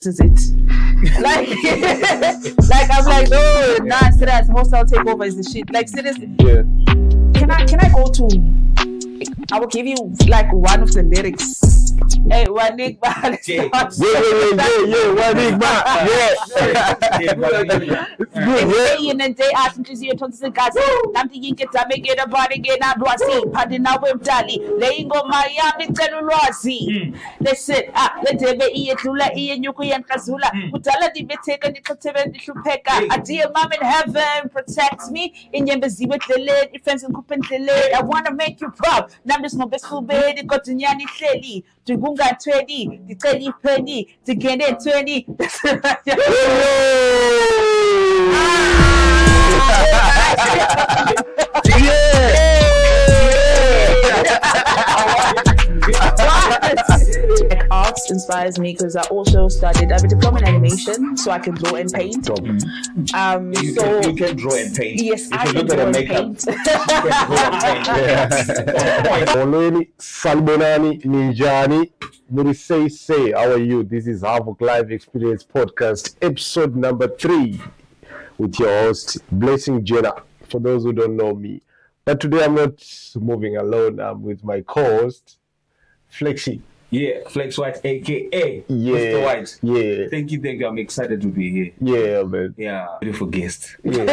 is it? Like, like I'm like, no, nah, serious. Hostile takeover is the shit. Like, seriously. Yeah. Can I go to? I will give you like one of the lyrics. Hey, Ynigma. In a day after you to the gas, nothing you get to make it a body again. I'm Rossi, Paddy now with Dali, laying on Miami, Rossi. Listen, let them be it to let Ian Yuki and Kazula, who tell it be taken to Peka. A dear mom in heaven protects me in your busy with the lid, defense and coupon the lid. I want to make you proud. Numbers no best for bed, got to Yanni Clearly, to Gunga 20, the 20 penny, to get it 20. Arts inspires me because I also studied. I have a diploma in animation, so I can draw and paint. You can draw and paint. Yes, I can draw and paint. Oleni, Salbonani, Ninjani, say, how are you? This is HavokLive Experience Podcast, episode number 3, with your host, Blessing Jena. For those who don't know me, but today I'm not moving alone. I'm with my co-host, Flexx. Yeah, Flexx White, aka Mr. White. Yeah. Thank you. I'm excited to be here. Yeah, man. Yeah, beautiful guest. Yeah.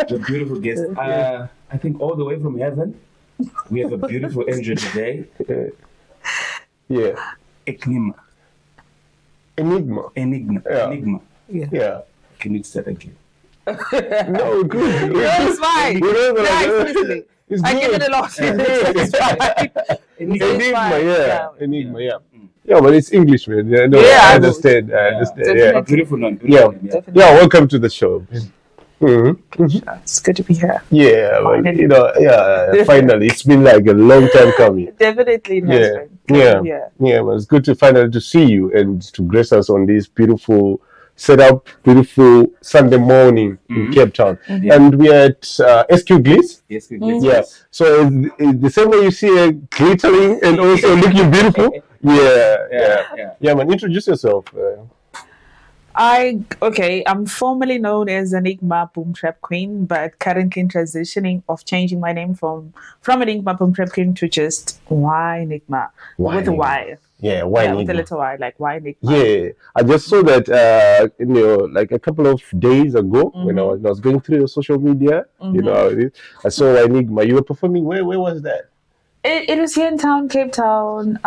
The beautiful guest. I think all the way from heaven, we have a beautiful angel today. Yeah. Ynigma. Ynigma. Yeah. Ynigma. Yeah. Can you say that again? No, good. It's fine. It's I give it a lot. It's fine. Enigma, yeah. Yeah, but it's English, man. Yeah, no, Yeah, I understand. I understand. Yeah. A beautiful one. Yeah. Welcome to the show. It's good to be here. Yeah, but, finally, it's been like a long time coming. Definitely. But it's good to finally to see you and to grace us on this beautiful setup, beautiful Sunday morning in Cape Town. And we are at SQ Glitz. Yes, Yeah. So the same way you see it glittering and also looking beautiful. Yeah, man, introduce yourself. I'm formerly known as Ynigma Boom Trap Queen, but currently transitioning of changing my name from Ynigma Boom Trap Queen to just Ynigma with a Y. Yeah, why Ynigma? With a little Y, like Ynigma. Yeah, I just saw that like a couple of days ago when I was going through your social media. You know, I saw Ynigma. You were performing. Where was that? It was here in town, Cape Town.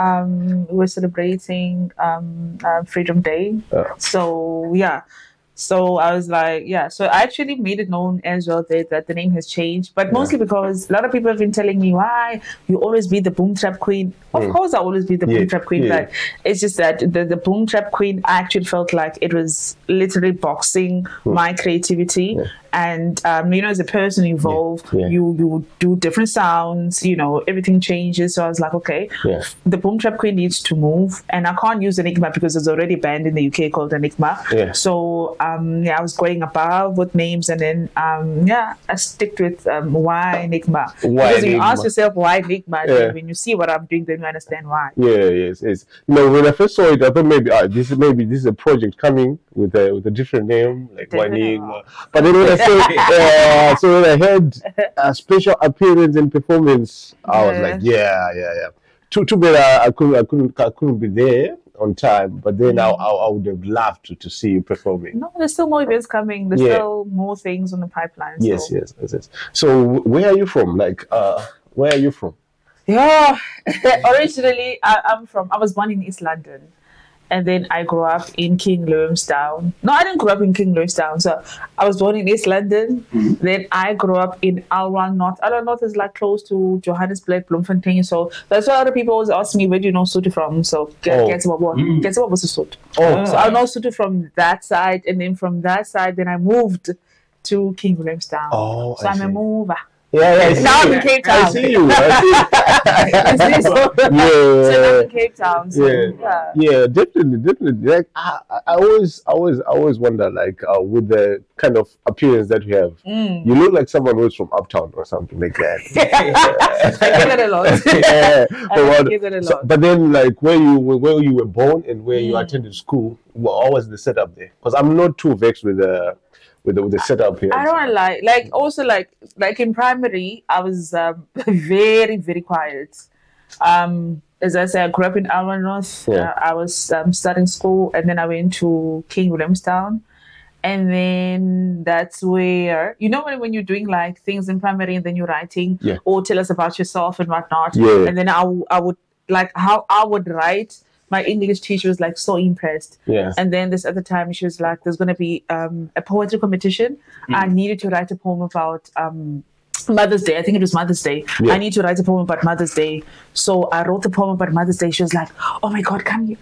We were celebrating Freedom Day. So I was like, so I actually made it known as well that the name has changed, but mostly because a lot of people have been telling me, why you always be the Boom Trap Queen. Of course I always be the Boom Trap Queen, but it's just that the Boom Trap Queen, I actually felt like it was literally boxing my creativity. And, as a person involved, you do different sounds, everything changes. So I was like, okay, the Boom Trap Queen needs to move. And I can't use Ynigma because there's already a band in the UK called Ynigma. So, I was going above with names. And then, I stick with why Ynigma. Because you ask yourself why Ynigma, then when you see what I'm doing, then you understand why. Yes. When I first saw it, I thought maybe this is a project coming with a different name, like Ynigma. But then when I so when I heard a special appearance and performance, I was like, Too bad I couldn't be there on time, but then I would have loved to see you performing. No, there's still more events coming. There's still more things on the pipeline. So. Yes. So where are you from? Where are you from? Yeah, originally I was born in East London. And then I grew up in King Louwemstown. No, I didn't grow up in King Louwemstown. So I was born in East London. Then I grew up in Alwan North. Alwan North is like close to Johannesburg, Bloemfontein. So that's why other people always ask me, where do you know Sotho from? So guess what was Sotho? So I know Sotho from that side. And then from that side, then I moved to King Louwemstown. So I'm a mover. Yeah. Now I'm in Cape Town. I see you. So I'm in Cape Town. So, definitely. Like I always wonder, like with the kind of appearance that you have. You look like someone who's from Uptown or something like that. I get that a lot. I get that a lot. But then, like where you were born and where you attended school, what was the setup there? Because I'm not too vexed with the setup here. I don't want to lie. Like also like in primary, I was very, very quiet. As I said, I grew up in Alma North. I was starting school, and then I went to King Williamstown. And then that's where, you know, when you're doing like things in primary and then you're writing or tell us about yourself and whatnot. Yeah. And then I would like how I would write. My English teacher was like so impressed. Yeah. And then this other time she was like, there's going to be a poetry competition. I needed to write a poem about Mother's Day. I think it was Mother's Day. I need to write a poem about Mother's Day. So I wrote the poem about Mother's Day. She was like, oh my God, come here,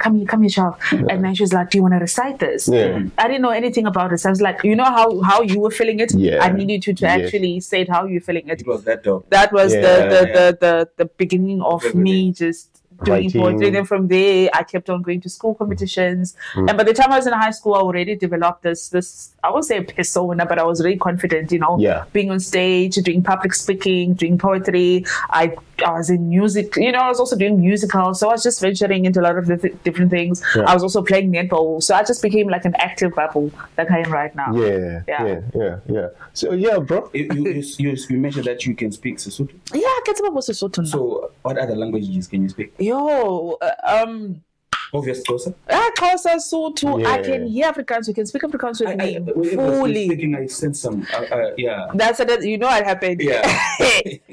child. And then she was like, do you want to recite this? I didn't know anything about it. So I was like, you know how you were feeling it? I needed you to actually say it how you were feeling it. It was that dope. That was the beginning of me just doing poetry. Then from there, I kept on going to school competitions. And by the time I was in high school, I already developed this I won't say persona, but I was really confident, you know, being on stage, doing public speaking, doing poetry. I was in music, you know, I was also doing musicals. So I was just venturing into a lot of different things. I was also playing netball. So I just became like an active bubble like I am right now. So yeah, bro. You mentioned that you can speak Sesotho. Yeah, I can speak Sesotho. So what other languages can you speak? Obvious Xhosa. Xhosa, Sotho. I can hear Afrikaans. You can speak Afrikaans with me fully. Speaking, I sense some. That's you know what happened.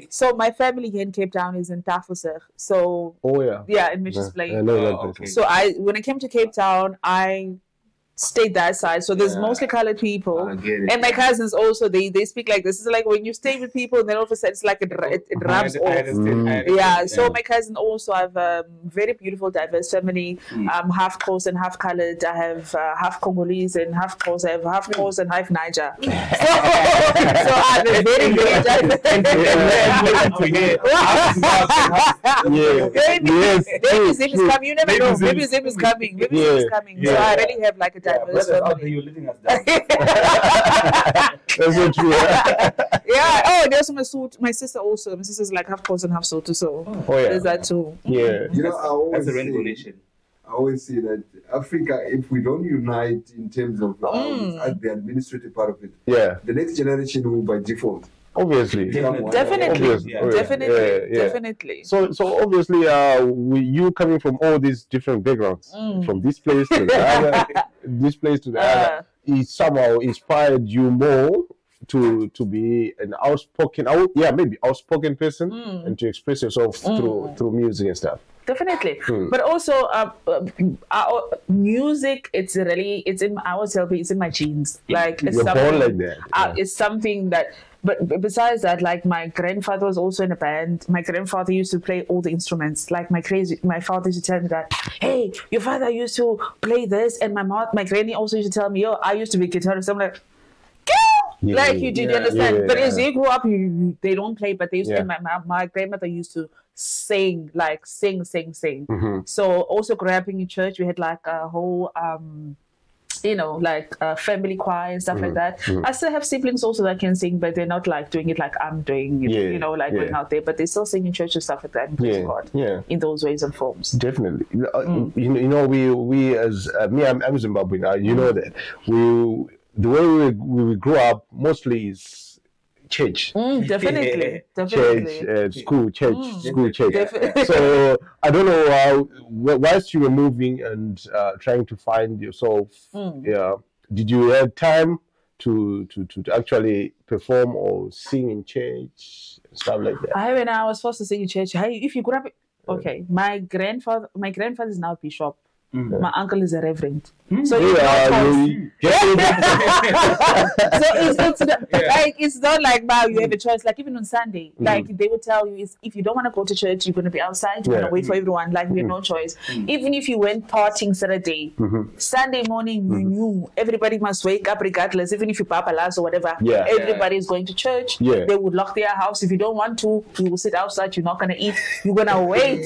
So my family here in Cape Town is in Tafelberg. So in Mitchell's Plain. I know that. Okay. So when I came to Cape Town, I stayed that side. So there's mostly colored people. And my cousins also, they speak like this. It's like when you stay with people and then all of a sudden it's like it rubs off. So my cousin also, I have a very beautiful diverse family. Half Xhosa and half colored. I have half Congolese and half Xhosa. I have half Xhosa and half Niger. So I have a very, very diverse Maybe Zip is coming. You never know. Maybe Zip is coming. So I really have like a diverse family. You're letting us down. That's so true. There's my sister also. My sister's like half Xhosa and half Sotho. So there's that too. Yeah. You know, that's a rainbow nation. I always say that Africa, if we don't unite in terms of the administrative part of it, the next generation will by default. Obviously, definitely. So obviously, you coming from all these different backgrounds, from this place to the other, this place to the other, it somehow inspired you more to be an outspoken person and to express yourself through music and stuff. Definitely, but also our music. It's in my genes. Like it's You're born like that. It's something that. But besides that, like my grandfather was also in a band. My grandfather used to play all the instruments. Like my father used to tell me that, hey, your father used to play this, and my granny also used to tell me, I used to be a guitarist. I'm like, you understand? But as you grow up, they don't play, but they used to. My grandmother used to sing. So also growing up in church, we had like a whole family choir and stuff like that. I still have siblings also that can sing, but they're not like doing it like I'm doing it, going out there, but they still sing in church and stuff like that and praise God in those ways and forms. Definitely. We as me, I'm Zimbabwean, you know that the way we grew up mostly is church. Definitely. Church, school, church. Definitely. So I don't know, whilst you were moving and trying to find yourself, did you have time to actually perform or sing in church and stuff like that? When I was forced to sing in church, if you grew up, my grandfather is now a bishop. My uncle is a reverend. So it's not like now you have a choice. Like even on Sunday, like they would tell you if you don't want to go to church, you're going to be outside. You're going to wait for everyone. Like we have no choice. Even if you went partying Saturday, Sunday morning you knew everybody must wake up regardless. Even if you papalas or whatever, everybody is going to church. They would lock their house. If you don't want to, you will sit outside. You're not going to eat. You're going to wait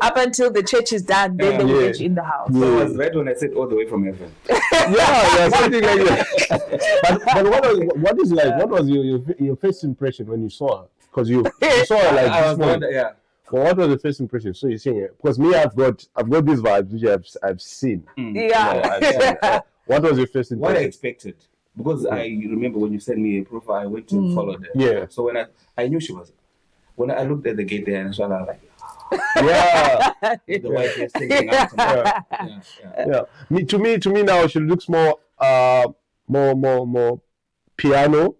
up until the church is done. Then they will get you in the house. house. So I was right when I said all the way from heaven. yeah, something like that. But what was your first impression when you saw her? Because you saw her like I this morning. yeah. Well, what was the first impression? So you're saying it because me, I've got these vibes which I've seen. Yeah. What was your first impression? What I expected, because I remember when you sent me a profile, I went to follow her. Yeah. So when I knew she was. When I looked at the gate there and I was like, yeah, the white hair sticking out. Yeah. To me now, she looks more piano.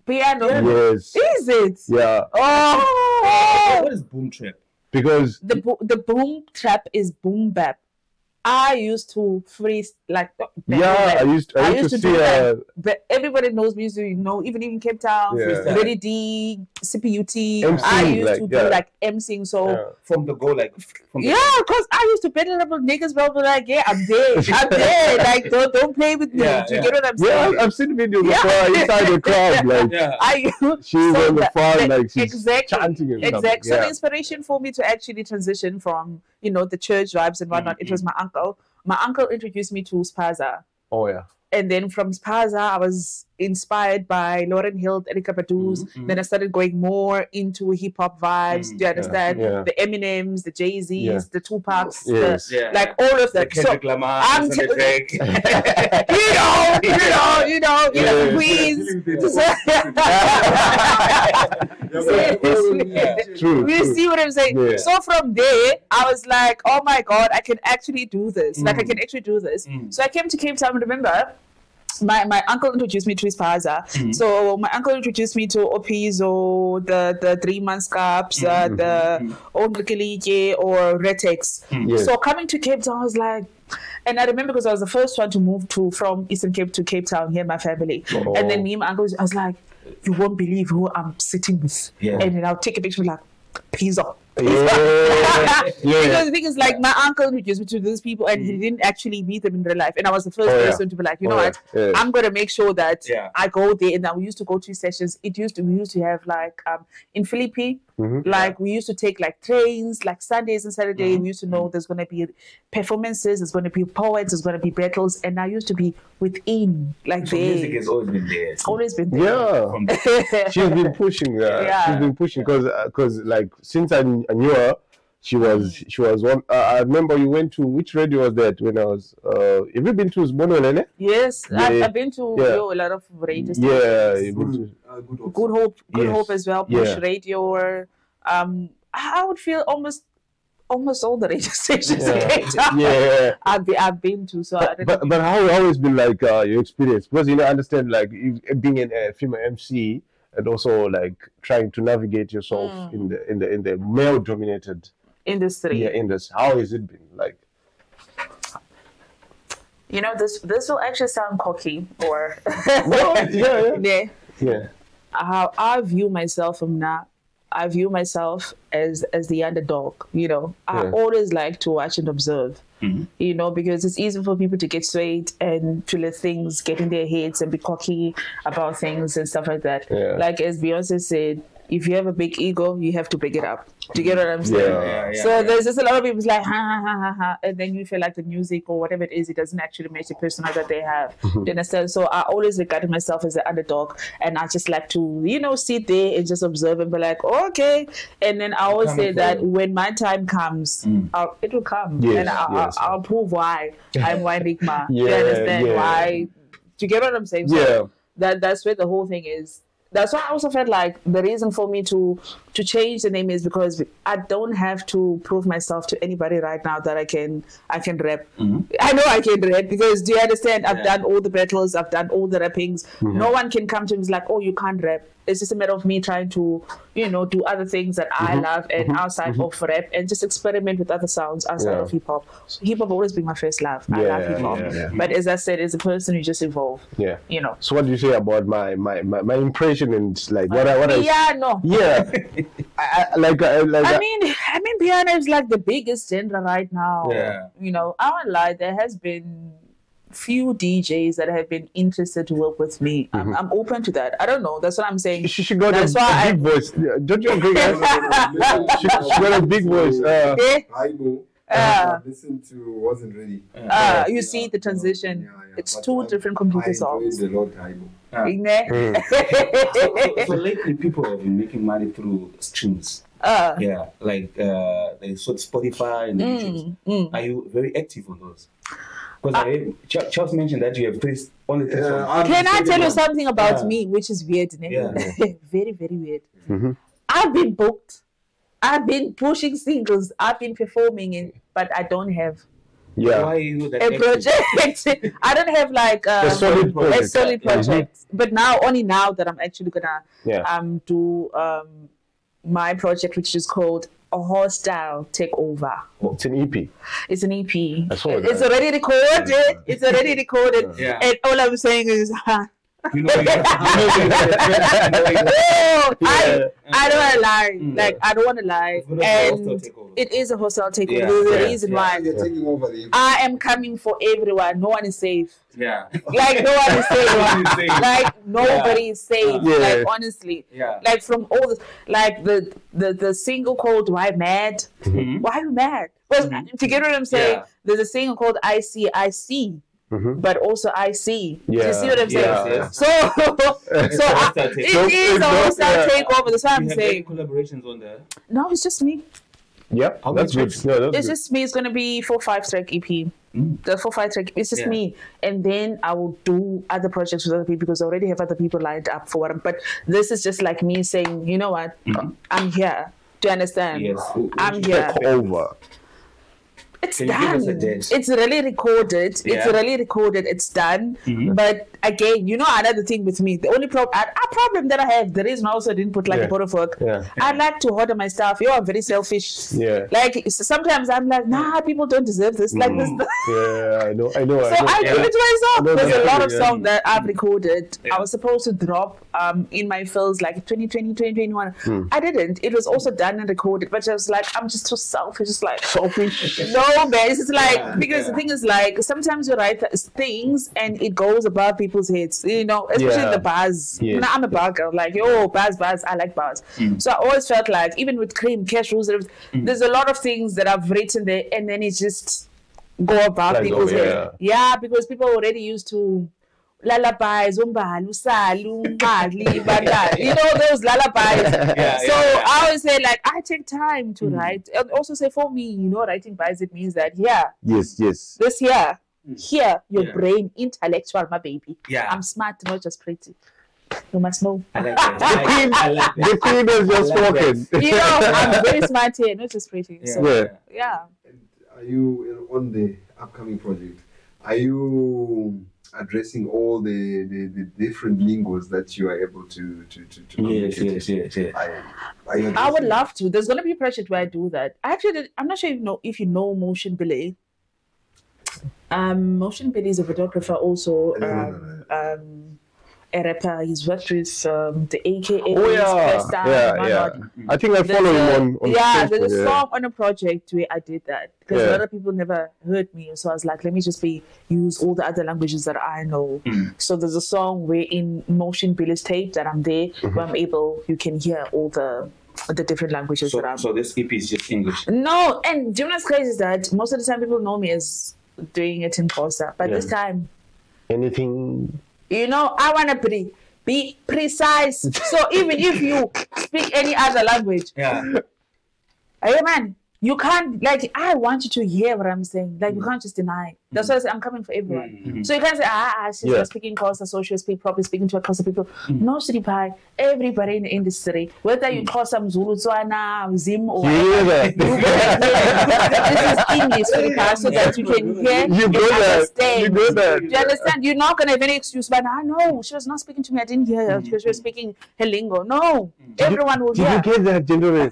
Piano. Yes. Is it? Yeah. Oh. What is boom trap? Because the boom trap is boom bap. I used to freeze like I used to see but everybody knows music, you know, even in Cape Town, Ready D, CPUT. MC, I used to do like emceeing, so from the go because I used to battle up with niggas, bro, but like, yeah, I'm there, like don't play with me. Do you get what I'm saying? Yeah, I've seen videos before inside the crowd, like she's on the front, like she's chanting and stuff. Exactly. So the inspiration for me to actually transition from, you know, the church vibes and whatnot, it was my uncle. My uncle introduced me to Spaza. Oh yeah. And then from Spaza, I was inspired by Lauryn Hill, Erykah Badu's. Then I started going more into hip hop vibes. Do you understand? Yeah. The Eminems, the Jay-Z's, the Tupacs, like all of that. Kendrick Lamar, Drake. you know, Queens. True. You see what I'm saying? Yeah. So from there, I was like, oh my God, I can actually do this. Like, I can actually do this. So I came to Cape Town, remember? My uncle introduced me to Spaza. So my uncle introduced me to Opizo, the 3 month caps, the Onglikelike or Retex. So coming to Cape Town, I was like, and I remember because I was the first one to move from Eastern Cape to Cape Town here, my family. And then me and my uncle, I was like, you won't believe who I'm sitting with. And then I'll take a picture like, Pizza. Because like my uncle introduced me to those people and he didn't actually meet them in real life, and I was the first person to be like, you know what, I'm gonna make sure that I go there. And then we used to go to sessions. We used to have like in Philippi, like we used to take like trains like Sundays and Saturdays. We used to know there's gonna be performances, there's gonna be poets, there's gonna be battles, and I used to be within like so music has always been there. It's always been there. She's been pushing. She's been pushing because like since I knew her, she was one. I remember you went to which radio was that when I was? Have you been to Zbono? Yes, I've been to a lot of radio stations. Yeah, you've been to Good Hope as well. Push Radio. I would feel almost all the radio stations. I've been to. So but how has been like your experience? Because you know, I understand like being a female MC. And also like trying to navigate yourself in the male dominated industry. How has it been like? You know, this will actually sound cocky or how I view myself from now. I view myself as the underdog. You know, I always like to watch and observe. You know, because it's easy for people to get swayed and to let things get in their heads and be cocky about things and stuff like that. Like as Beyonce said, if you have a big ego, you have to bring it up. Do you get what I'm saying? So there's just a lot of people like, and then you feel like the music or whatever it is, it doesn't actually match the persona that they have. Do you understand? So I always regarded myself as an underdog, and I just like to, you know, sit there and just observe and be like, okay. And then I always say that when my time comes, it will come. And I'll prove why I'm Ynigma. Do you understand why? Do you get what I'm saying? So that's where the whole thing is. That's why I also felt like the reason for me to change the name is because I don't have to prove myself to anybody right now that I can rap. I know I can rap because, do you understand? I've done all the battles, I've done all the rappings. No one can come to me and be like, oh, you can't rap. It's just a matter of me trying to, you know, do other things that I love and outside of rap and just experiment with other sounds outside of hip hop. Hip hop always been my first love. I love hip hop. But as I said, as a person, you just evolve. You know. So what do you say about my impression and like what I piano? I mean, piano is like the biggest genre right now. You know, I won't lie. There has been few DJs that have been interested to work with me. I'm open to that. I don't know. That's what I'm saying. She got a big voice. Don't you agree, guys? she got a big voice. listened to Wasn't Ready. You see the transition. It's but two different computer songs. I enjoyed a lot, So lately people have been making money through streams. Like they sort Spotify and YouTube. Are you very active on those? Because Charles mentioned that you have only three songs. Can I tell you something about me, which is weird? Very, very weird. I've been booked. I've been pushing singles. I've been performing but I don't have why are you that a project. I don't have like a solid project. But only now that I'm actually gonna do my project, which is called A Hostile Takeover. It's an EP. It's an EP. It's already recorded. It's already recorded. And all I'm saying is you know, I don't want to lie. Like I don't want to lie, and it is a hostile takeover. There's a reason why you're taking over I am coming for everyone. No one is safe. Yeah, like no one is safe. Like nobody is safe. Like honestly, like from all the like the single called "Why Mad?" Why are you mad? Well, to get what I'm saying, there's a single called "I See." But also I see. Do you see what I'm saying? So it is a hostile takeover. That's what I'm saying. Collaborations on there? No, it's just me. Yep, that's good. No, it's just me. It's gonna be 4-5 track EP. The 4-5 track. It's just me, and then I will do other projects with other people because I already have other people lined up for them. But this is just like me saying, you know what? I'm here. Do you understand? Yes. I'm here. Over. It's done. It's really recorded. It's really recorded. It's done. But again, you know another thing with me, the only problem that I have, the reason I also didn't put like a lot of work. I like to order my stuff. I'm very selfish. Like sometimes I'm like, nah, people don't deserve this. Like this. I know. So I give it to myself. There's a lot of songs that I've recorded. I was supposed to drop in my fields like 2020, 2021. I didn't. It was also done and recorded, but I was like, I'm just too selfish. Just like selfish. No, man. It's like because the thing is like sometimes you write things and it goes above people's heads. You know, especially the bars. You know, I'm a bar girl. Like bars. I like bars. So I always felt like even with Cream, Cash Rules, there's a lot of things that I've written there, and then it just go above people's heads. Yeah, because people are already used to lullabies, you know, those lullabies. So I always say like I take time to write, and also say for me, you know, writing bias, it means that this here your brain intellectual, my baby. I'm smart, not just pretty. You must know. I like that. The queen has just spoken. You know, I'm very smart here, not just pretty. Are you on the upcoming project? Are you addressing all the different lingos that you are able to Yes. I would love to. There's gonna be a project where I do that. Actually, I'm not sure if you know Motion Billy. Motion Billy is a photographer, also a rapper. He's worked with the AKA. I think I follow him on Facebook, there's a song on a project where I did that because a lot of people never heard me, so I was like, let me just use all the other languages that I know. So there's a song where in Motion Billy's tape that I'm there, where you can hear all the different languages that I'm. So this EP is just English? No, and do you know what's crazy is that most of the time people know me as doing it in Xhosa, but this time anything. You know, I want to be precise. So even if you speak any other language, hey man, you can't, like, I want you to hear what I'm saying. Like, you can't just deny. That's why I say I'm coming for everyone. So you can't say, she's not speaking Xhosa, so she'll speak properly, speaking to a Xhosa people. No, Shripai, everybody in the industry, whether you call some Zulu, Tswana, Zim, or whatever, this is English, Shripai, so that you can hear and understand. You know that. Do you understand? You're not going to have any excuse, but no, she was not speaking to me, I didn't hear her. She was speaking her lingo. No, everyone will hear. Did you get that, gentlemen?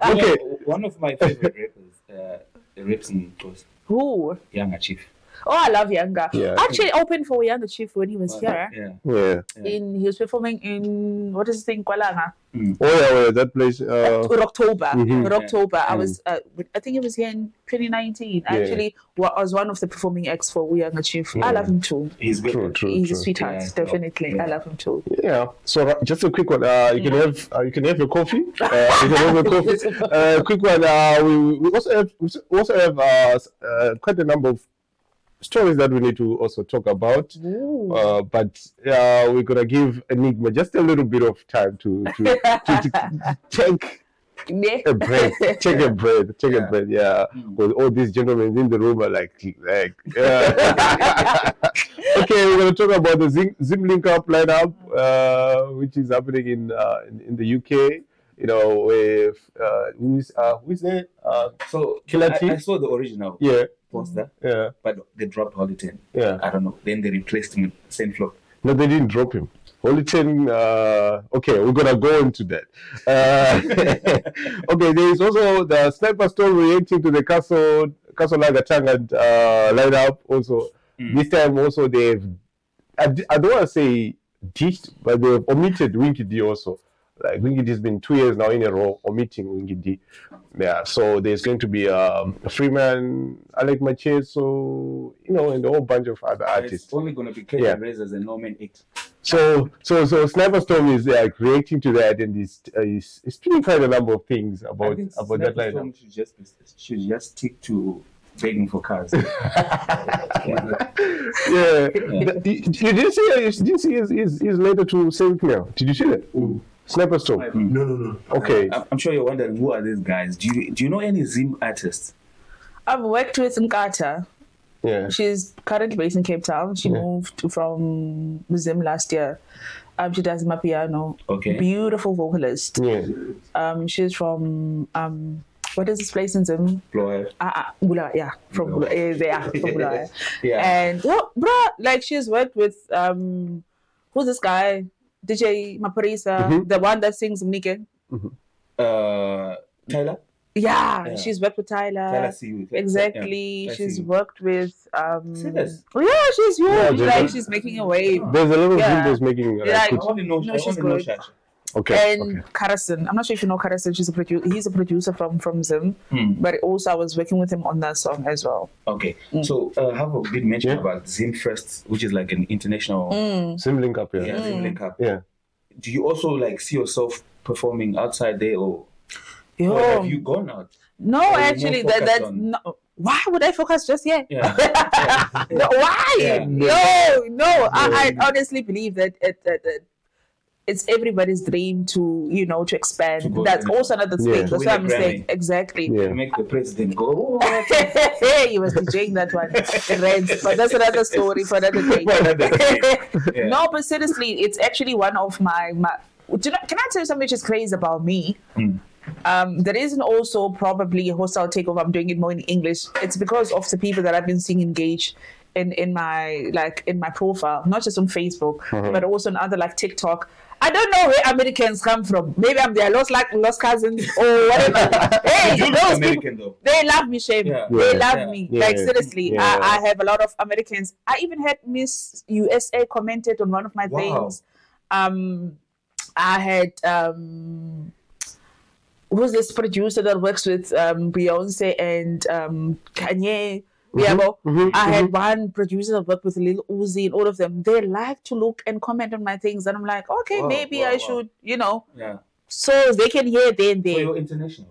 Okay. One of my favorite rappers, raps in Xhosa. Who? Younger Chief. Oh, I love Younger. Yeah. Actually, opened for Younger Chief when he was here. Yeah. He was performing in what is the thing, Kwalanga. Oh yeah, that place. October. Mhm. October. I was. I think it was here in 2019. I actually was one of the performing acts for Younger Chief. I love him too. He's good. True. He's a sweetheart. Definitely, I love him too. Yeah. So just a quick one. You can have your coffee. You can have your coffee. Quick one. We also have quite a number of stories that we need to also talk about. But we're gonna give Ynigma just a little bit of time to take a breath. Take a breath. Yeah. Because all these gentlemen in the room are like. Okay, we're gonna talk about the Zim Link Up lineup, which is happening in the UK. You know, with who's there? So Killer T? I saw the original poster, but they dropped Holy 10. Yeah. I don't know. Then they replaced him with Saint Flo. No, they didn't drop him. Holy 10. Okay, we're gonna go into that. Okay, there is also the Sniper Storm reacting to the Castle Lagatanga lineup. Also, this time also they've. I don't want to say ditched, but they've omitted Winky D also. Like Winky D has been 2 years now in a row omitting Winky D. Yeah, so there's going to be Freeman, Alec Macheso, and a whole bunch of other artists. It's only going to be Kevin Razors and Norman 8. So Sniper Storm is reacting to that, and he's tweeting quite a number of things about that lineup. Should just stick to begging for cars. You didn't see his letter to Saint Clair. Did you see that? Sniper Storm. No. Okay. I'm sure you're wondering who are these guys. Do you know any Zim artists? I've worked with Nkata. Yeah. She's currently based in Cape Town. She moved from Zim last year. She does my piano. Okay. Beautiful vocalist. Yeah. She's from what is this place in Zim? Bulawayo. Bulawayo. Yeah, from Bulawayo. From Bulawayo. Yeah. And like she's worked with who's this guy? DJ Maparisa, the one that sings Mnike. Tyler? Yeah, she's worked with Tyler. Tyler CU. Exactly. Yeah, she's worked with Serious? yeah, she's huge. Like she's making a wave. There's a lot of videos making I only know Shasha. Okay. And Karasin, I'm not sure if you know Karasin. He's a producer from Zim, but also I was working with him on that song as well. Okay, so Havok did mention about Zim First, which is like an international Zim Link Up. Yeah, Zim Link Up. Yeah. Do you also like see yourself performing outside there, or have you gone out? No, actually, no. Why would I focus just yet? Yeah. No, why? Yeah. No. I honestly believe that it's everybody's dream to expand. That's also another thing. That's what I'm saying. Exactly. To make the president go. He was DJing that one. But that's another story for another day. No, but seriously, it's actually one of my can I tell you something which is crazy about me? There isn't also probably a hostile takeover. I'm doing it more in English. It's because of the people that I've been seeing engage in my profile, not just on Facebook, but also on other like TikTok. I don't know where Americans come from. Maybe I'm their lost cousins or whatever. Hey, those people, they love me, Shame. Yeah. They love me. Like seriously, I have a lot of Americans. I even had Miss USA commented on one of my things. I had who's this producer that works with Beyonce and Kanye? I had one producer that worked with Lil Uzi and all of them. They like to look and comment on my things, and I'm like, okay, maybe I should, so they can hear there and there. So you're international.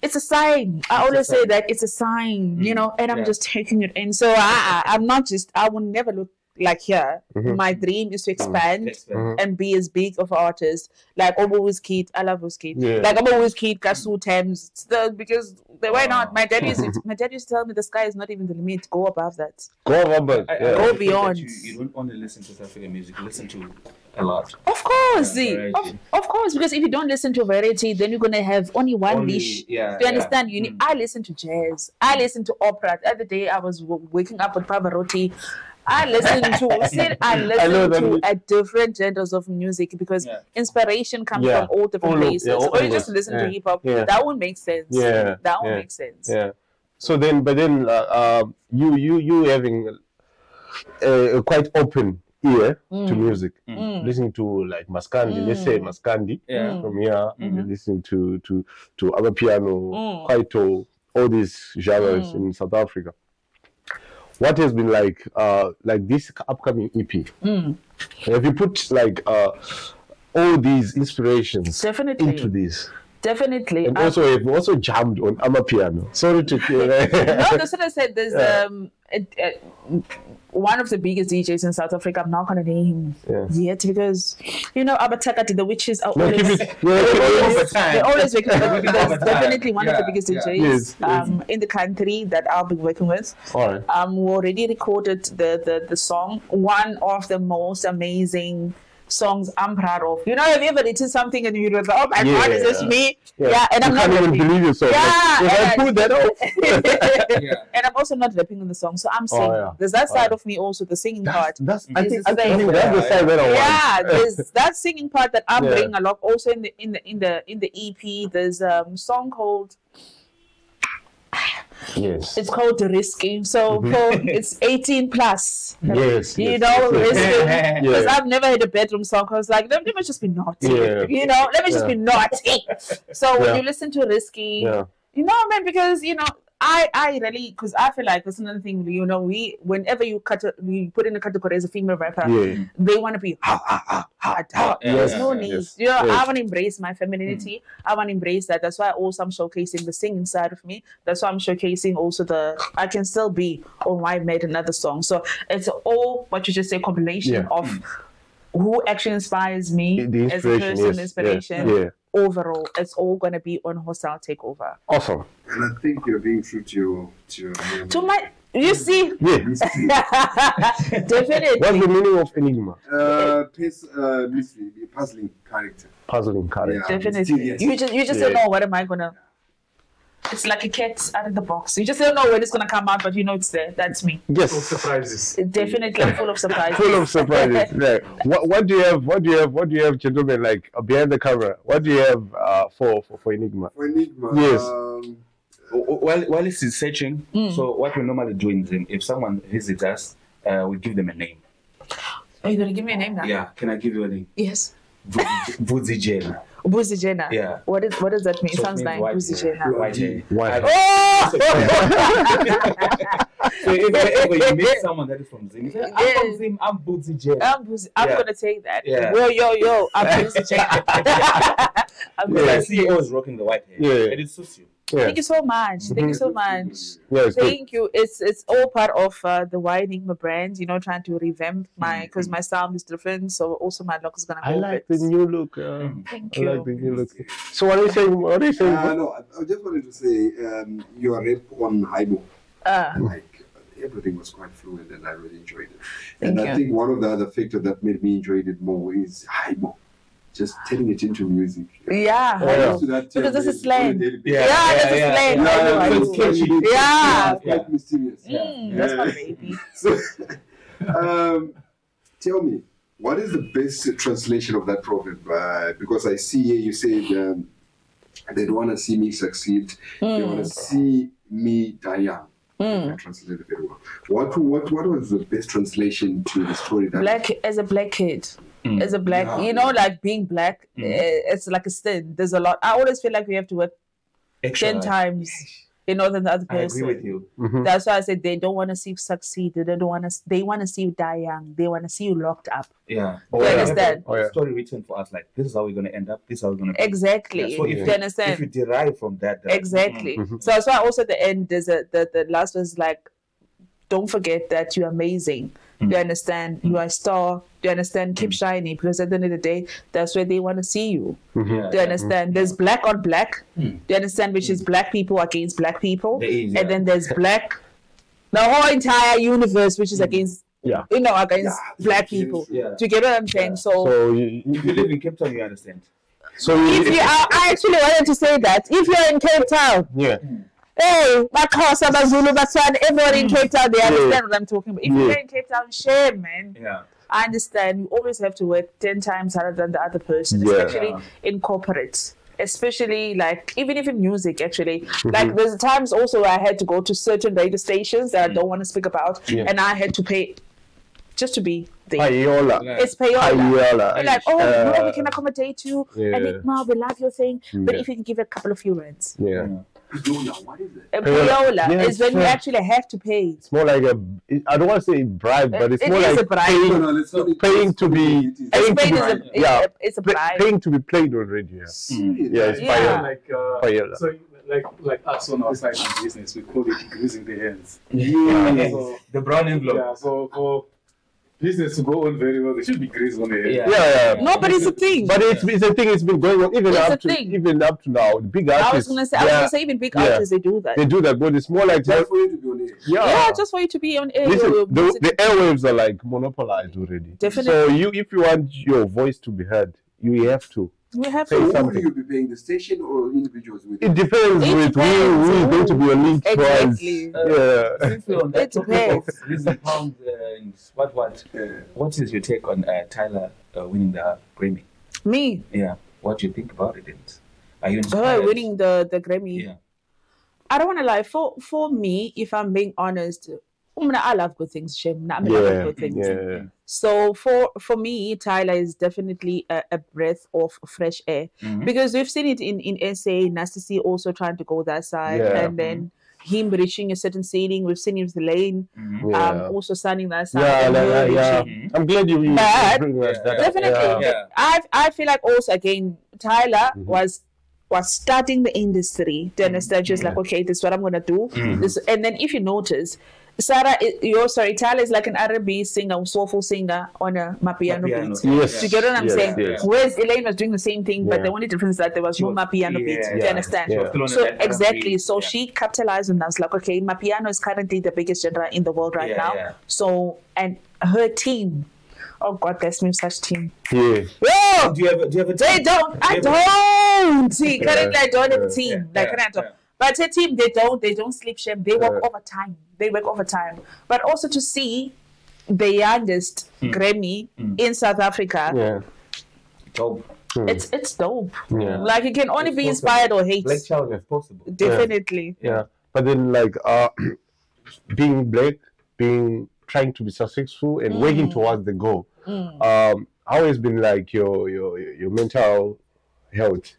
It's a sign. I always say that it's a sign, and I'm just taking it in. So I will never look like here. My dream is to expand and be as big of an artist. Like Obo Wizkid, I love Wizkid. Like Obo Wizkid, Kasu, Thames, because why not? My dad used to tell me the sky is not even the limit. Go above that. Go above it. Go beyond. You don't only listen to South African music. You listen to a lot. Of course, of course. Because if you don't listen to variety, then you're gonna have only one niche. Do you understand? I listen to jazz. I listen to opera. The other day I was waking up with Pavarotti. I listen to different genres of music because inspiration comes from all different places. Or you just listen to hip hop. That would make sense. That would make sense. So then, but then you having a quite open ear to music, listening to like Maskandi, let's say Maskandi from here, listening to other piano, Kwaito, all these genres in South Africa. What has been like this upcoming EP? Have you put like all these inspirations into this? Definitely. And also, you've also jammed on Amapiano. Sorry to hear that. No, that's what I said. There's one of the biggest DJs in South Africa. I'm not going to name yet because, Abatakati, the witches are always... They're always working with There's definitely one of the biggest DJs in the country that I'll be working with. All right. We already recorded the song. One of the most amazing songs I'm proud of. Have you ever written something and you're like, oh my God, is this me? Yeah, and I'm not even believe yourself. Yeah, like, I put that off. And I'm also not rapping on the song, so I'm singing. There's that side of me also, the singing part. I think that's the side that I want. Yeah, there's that singing part that I'm bringing along. Also in the EP, there's a song called. Yes. It's called Risky. So it's 18 plus. Yes. Risky. Because I've never had a bedroom song. I was like, let me just be naughty. Let me just be naughty. So when you listen to Risky, man, because I really, because I feel like that's another thing, whenever you put in a category as a female rapper, they want to be there's no need. I want to embrace my femininity. I want to embrace that. That's why also I'm showcasing the singing side of me. That's why I'm showcasing also I can still be, I made another song. So it's all what you just say, compilation of who actually inspires me as a person, inspiration. Overall, it's all going to be on Hostile Takeover. Awesome. And I think you're being true to your to my, you see? Definitely. What's the meaning of Ynigma? Mystery, puzzling character. Puzzling character. Yeah, definitely. You just don't know what am I going to... It's like a cat out of the box. You just don't know when it's gonna come out, but it's there. That's me. Yes. Full of surprises. Definitely full of surprises. Full of surprises. Right. What do you have? What do you have, gentlemen? Like behind the camera, what do you have for Ynigma? For Ynigma, yes. While he's searching, so what we normally do is, if someone visits us, we give them a name. Are you gonna give me a name now? Yeah. Can I give you a name? Yes. Jena. Jena. Yeah. What does that mean? So it sounds like Jena. White. Oh! So if you meet someone that is from Zim, you say, I'm from Zim, I'm Jena. I'm gonna take that. Yeah. Yo, I'm Jena. I see you always rocking the white hair. Yeah. And it suits you. Yeah. Thank you so much. Thank you so much. Thank you. It's all part of the Ynigma brand, trying to revamp because my style is different. So also my look is gonna go. I like the new look. Thank you. I like the new look. So what are you saying? No, I just wanted to say your rap on Haibo. Like everything was quite fluent and I really enjoyed it. Thank you. I think one of the other factors that made me enjoy it more is Haibo. Just turning it into music. Yeah. Because this is slang. That's a slang. It's catchy. Yeah. Quite mysterious. That's my baby. So, tell me, what is the best translation of that proverb? Because I see here you said they don't want to see me succeed. They want to see me die young. I translated very well. What was the best translation to the story? As a black kid. As a black, like being black, it's like a sin. There's a lot. I always feel like we have to work 10 times, than the other person. I agree with you. That's why I said they don't want to see you succeed. They want to see you die young. They want to see you locked up. Yeah. You understand? Story written for us, like this is how we're going to end up. This is how we're going to. Exactly. Yeah, so if you understand? If you derive from that. Exactly. So that's why also at the end there's the last was like, don't forget that you're amazing. You understand? You are a star. You understand? Keep shining, because at the end of the day, that's where they want to see you. Do you understand? There's black on black. Do you understand? Which is black people against black people. And then there's black, the whole entire universe, which is against, against black people. Do you get what I'm saying? So if you live in Cape Town, you understand. So I actually wanted to say that. If you're in Cape Town, hey, Makhosa, Bazulu, Batswana, everyone in Cape Town, they understand what I'm talking about. If you're in Cape Town, shame, man. Yeah. I understand. You always have to work 10 times harder than the other person, especially in corporates. especially like even if in music actually. Like there's times also where I had to go to certain radio stations that I don't want to speak about, and I had to pay just to be there. Payola. It's payola. Payola. They're like, oh, no, we can accommodate you. Ynigma, we love your thing. But if you can give a couple of few rands. Payola, what is it? Payola is when you actually have to pay. It's more like I don't want to say bribe, but it's more like a bribe. paying to be it's a bribe. Paying to be played on radio. It's payola. Like, payola. So like us on our side in business, we call it greasing the hands. So, the brown envelope. Yeah, so for business to go on very well, there should be grease on the head. No, but it's a thing. But it's a thing. It's been going on even up to now. The big artists. I was gonna say even big artists they do that. They do that, but it's more like just for you to be on air. Yeah, just for you to be on air. Listen, the airwaves are like monopolized already. Definitely. So if you want your voice to be heard, you have to. We have to. Who will you be paying, the station or individuals? It depends who is going to be a link to us. Since we're on that topic of losing pounds and what is your take on Tyler winning the Grammy? Me? Yeah. What do you think about it? And are you inspired? Winning the Grammy? Yeah. I don't want to lie. For me, if I'm being honest, I love good things, Shem. I love good things. So for me, Tyler is definitely a breath of fresh air because we've seen it in SA, Nasty also trying to go that side, and then him reaching a certain ceiling. We've seen him with the lane, also signing that side. I'm glad you bring that. Definitely, I feel like also again Tyler was starting the industry. To understand, just like okay, this is what I'm gonna do. This, and then if you notice. Tyler is like an R&B singer, soulful singer on a Mapiano beat. Yes. You get what I'm saying? Yes. Whereas Elaine was doing the same thing, but the only difference is that there was no Mapiano beat. Do you understand? So exactly. So she capitalized on that. It's like, okay, Mapiano is currently the biggest genre in the world right now. So, and her team, oh God, bless me, such team. Do you have a team? They don't. I don't. See, currently I don't have a team. But her team, they don't sleep shame. They work overtime. But also to see the youngest Grammy in South Africa, dope. It's dope. Like you can only be inspired or hate. Black child if possible. Definitely. But then like being black, trying to be successful and working towards the goal. Always been like your mental health.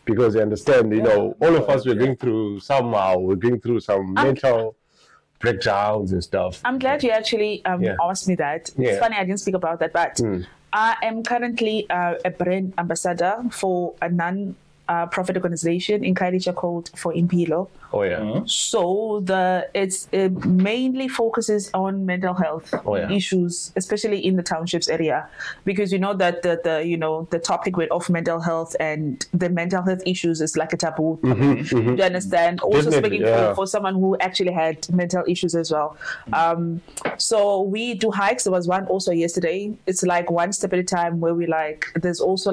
Because you understand, all of us we're going through some mental breakdowns and stuff. I'm glad you actually asked me that. It's funny I didn't speak about that, but I am currently a brand ambassador for a non-profit organization in Kairicha called For Impilo. Oh yeah. So it mainly focuses on mental health issues, especially in the townships area, because you know that the topic of mental health and the mental health issues is like a taboo. You understand? Also speaking for someone who actually had mental issues as well. So we do hikes. There was one also yesterday. It's like one step at a time where we there's also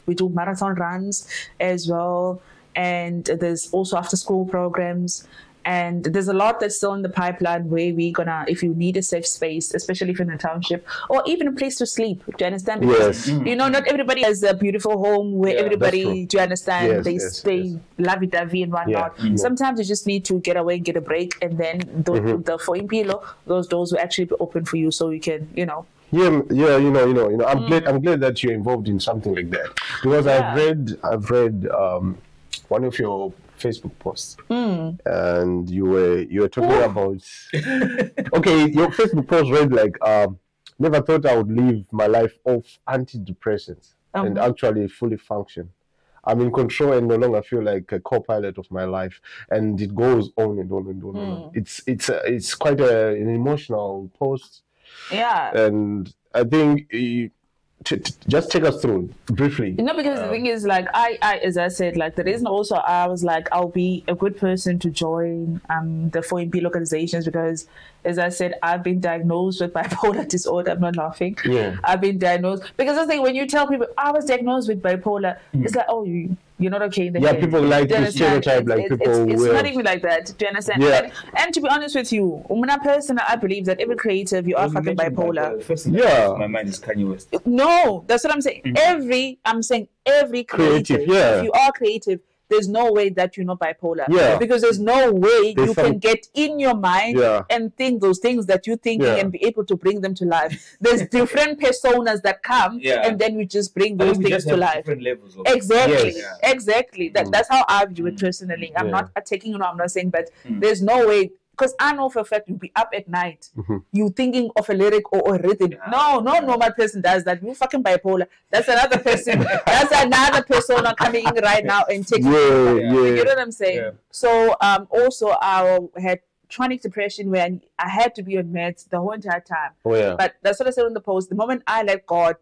we do marathon runs as well. And there's also after school programs, and there's a lot that's still in the pipeline where we're gonna, if you need a safe space, especially if you're in a township, or even a place to sleep. Do you understand? Because not everybody has a beautiful home where everybody, do you understand? They stay lovey-dovey and whatnot. Sometimes you just need to get away and get a break, and then the For Impilo, those doors will actually be open for you, so you can, I'm glad that you're involved in something like that, because I've read one of your Facebook posts, and you were talking about. Okay, your Facebook post read never thought I would live my life off antidepressants and actually fully function. I'm in control and no longer feel like a co-pilot of my life, and it goes on and on and on. And on. It's quite an emotional post. Yeah, and I think. Just take us through briefly. Because the thing is, I as I said, the reason also I was I'll be a good person to join the 4MP organizations, because as I said, I've been diagnosed with bipolar disorder. I'm not laughing. Yeah. I've been diagnosed. Because I think when you tell people, I was diagnosed with bipolar, it's like, oh, you're not okay in the head. People like to stereotype people. It's not even like that. Do you understand? Yeah. And to be honest with you, when I personally, I believe that every creative, you are fucking bipolar. My mind is Kanye West. No, that's what I'm saying. I'm saying every creative. If you are creative, there's no way that you're not bipolar. Yeah. Because there's no way you can get in your mind and think those things that you're thinking and be able to bring them to life. There's different personas that come and then we just bring those things to life. Different levels of Exactly. That's how I view it personally. I'm not attacking you, I'm not saying, but there's no way. Because I know for a fact you'll be up at night, you thinking of a lyric or a rhythm. No normal person does that. You fucking bipolar. That's another person. That's another persona coming in right now and taking You know what I'm saying? Yeah. So also I had chronic depression where I had to be on meds the whole entire time. But that's what I said on the post. The moment I let God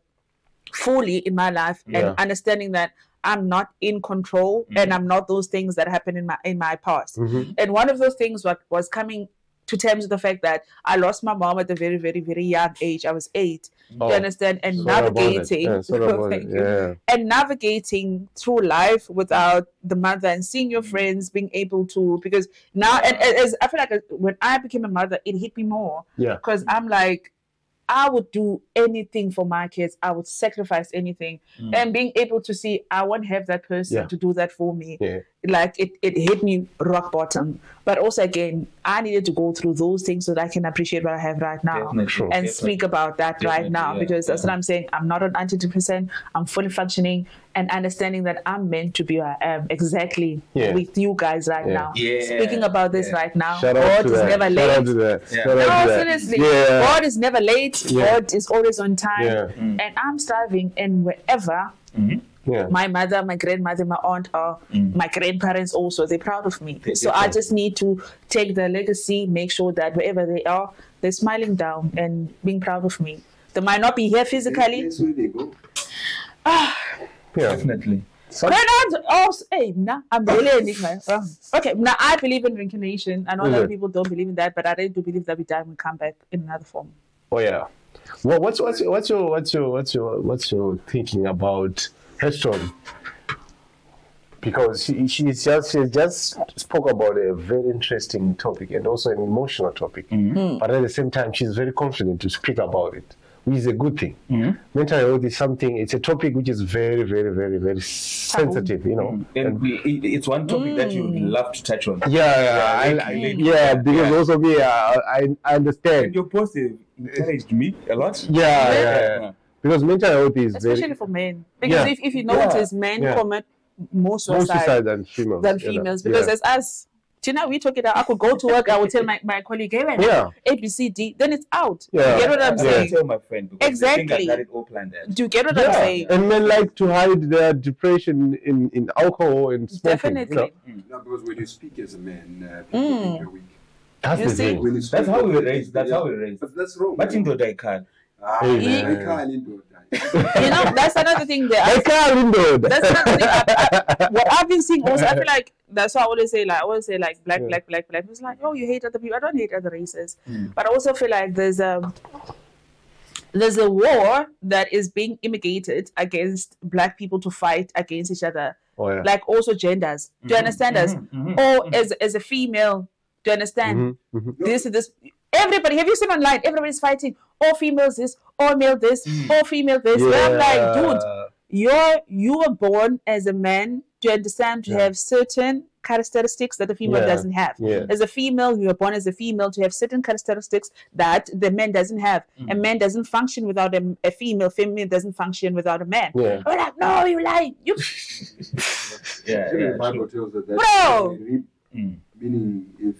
fully in my life and understanding that I'm not in control and I'm not those things that happened in my past. And one of those things was coming to terms with the fact that I lost my mom at a very, very, very young age. I was 8. You understand? And navigating and navigating through life without the mother and seeing your friends being able to, because now and as I feel like when I became a mother, it hit me more. Because I'm like, I would do anything for my kids. I would sacrifice anything. And being able to see, I won't have that person to do that for me. Like, it hit me rock bottom. But also, again, I needed to go through those things so that I can appreciate what I have right now. And speak about that right now. Because that's what I'm saying. I'm not on antidepressant. I'm fully functioning and understanding that I'm meant to be where I am exactly with you guys right now. Speaking about this right now. God is never late. No, seriously. God is never late. God is always on time. And I'm striving, and wherever my mother, my grandmother, my aunt, or my grandparents also, they're proud of me. So I just need to take the legacy, make sure that wherever they are, they're smiling down and being proud of me. They might not be here physically. That's where they go. Definitely. I'm really Ynigma. Okay, now I believe in reincarnation. I know a lot of people don't believe in that, but I really do believe that we die and we come back in another form. Well, what's your thinking about her story? Because she just spoke about a very interesting topic and also an emotional topic. But at the same time, she's very confident to speak about it, which is a good thing. Mental health is something, it's a topic which is very, very, very, very sensitive, you know. And it's one topic that you would love to touch on. Because also me, I understand. And your post encouraged me a lot. Because mental health is especially for men. Because if you notice, men commit more suicide than females. Because as us, Jena, we talk it out. I could go to work, I would tell my colleague, hey, A, B, C, D, then it's out. You get what I'm saying? I tell my friend because I think I got it all planned out. Do you get what I'm saying? And men like to hide their depression in alcohol and smoking. Definitely. No, because when you speak as a man, people think you're weak. That's how we were raised. That's how we were raised. But that's wrong. But into the card. That's another thing there. That's another thing. What I've been seeing also, I feel like that's why I always say like black. It's like, oh, you hate other people. I don't hate other races, but I also feel like there's a war that is being instigated against black people to fight against each other. Like also genders. Do you understand us? Or as a female, do you understand? This. Everybody, have you seen online? Everybody's fighting. All females this, all male this, all female this. I'm like, dude, you were born as a man, do you understand, to have certain characteristics that the female doesn't have. As a female, you were born as a female to have certain characteristics that the man doesn't have. A man doesn't function without a female. Female doesn't function without a man. We're like, no, you lie. You. The Bible tells us that. Bro. Meaning, if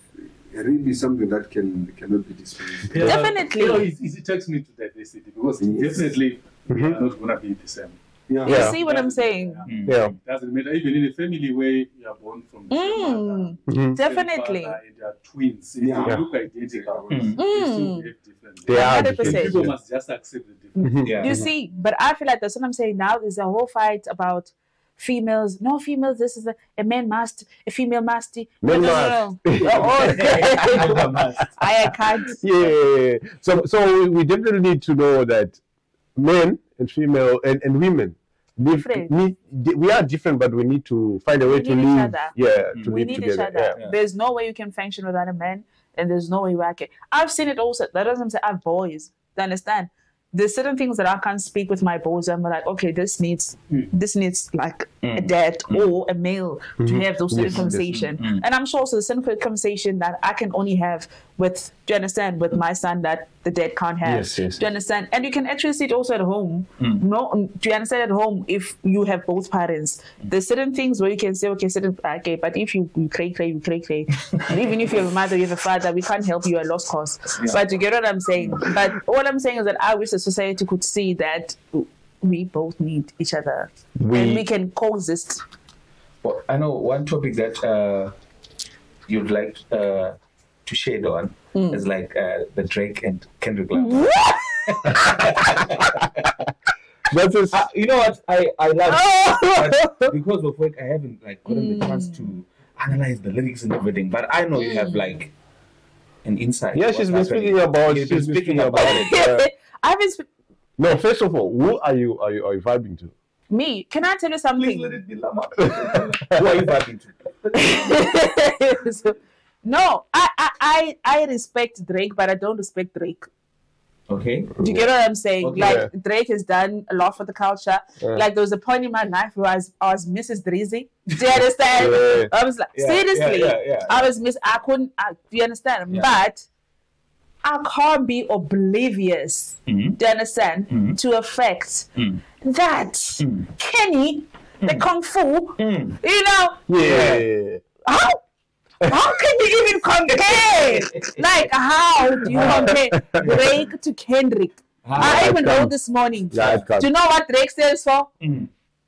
really something that cannot be disputed. Definitely. You know, it takes me to diversity because definitely we are not going to be the same. You see what I'm saying? It doesn't matter. Even in a family where you are born from the same mother, definitely. And they are twins. They look identical. They still behave differently. They are 100%. People must just accept the difference. You see, but I feel like that's what I'm saying now. There's a whole fight about females. No, females. This is a man must, a female must. Men No. I can't. Yeah. So we definitely need to know that men and female and women we are different, but we need to find a way to live. Yeah, to we live need together. each other. Yeah. There's no way you can function without a man, and there's no way you can. I've seen it also. That doesn't say I have boys. Do you understand? There's certain things that I can't speak with my boys. I'm like, okay, this needs like a dad or a male to have those certain conversation. And I'm sure also the certain conversation that I can only have with, do you understand, with my son that the dad can't have. Yes. Do you understand? And you can actually see it also at home. No, do you understand at home if you have both parents? There's certain things where you can say, okay, but if you cray. Even if you have a mother, you have a father, we can't help you at lost cause. But you get what I'm saying? But what I'm saying is that I wish the society could see that we both need each other and we can coexist. Well, I know one topic that you'd like to shade on is like the Drake and Kendrick Lamar. You know what? I love it. But because of work, I haven't like gotten the chance to analyze the lyrics and everything. But I know you have like an insight. Yeah, she's been speaking about it. I've been. No, first of all, who are you vibing to? Me. Can I tell you something? Please let it be Lama. Who are you vibing to? No, I respect Drake, but I don't respect Drake. Okay. Do you get what I'm saying? Okay. Like Drake has done a lot for the culture. Like there was a point in my life where I was Mrs. Drizzy. Do you understand? I was like, seriously, I was I couldn't. Do you understand? But I can't be oblivious. Do you understand? To a fact that Kenny, the Kung Fu, you know, how can you even compare? Like, how do you compare Drake to Kendrick? I even know this morning. Do you know what Drake stands for?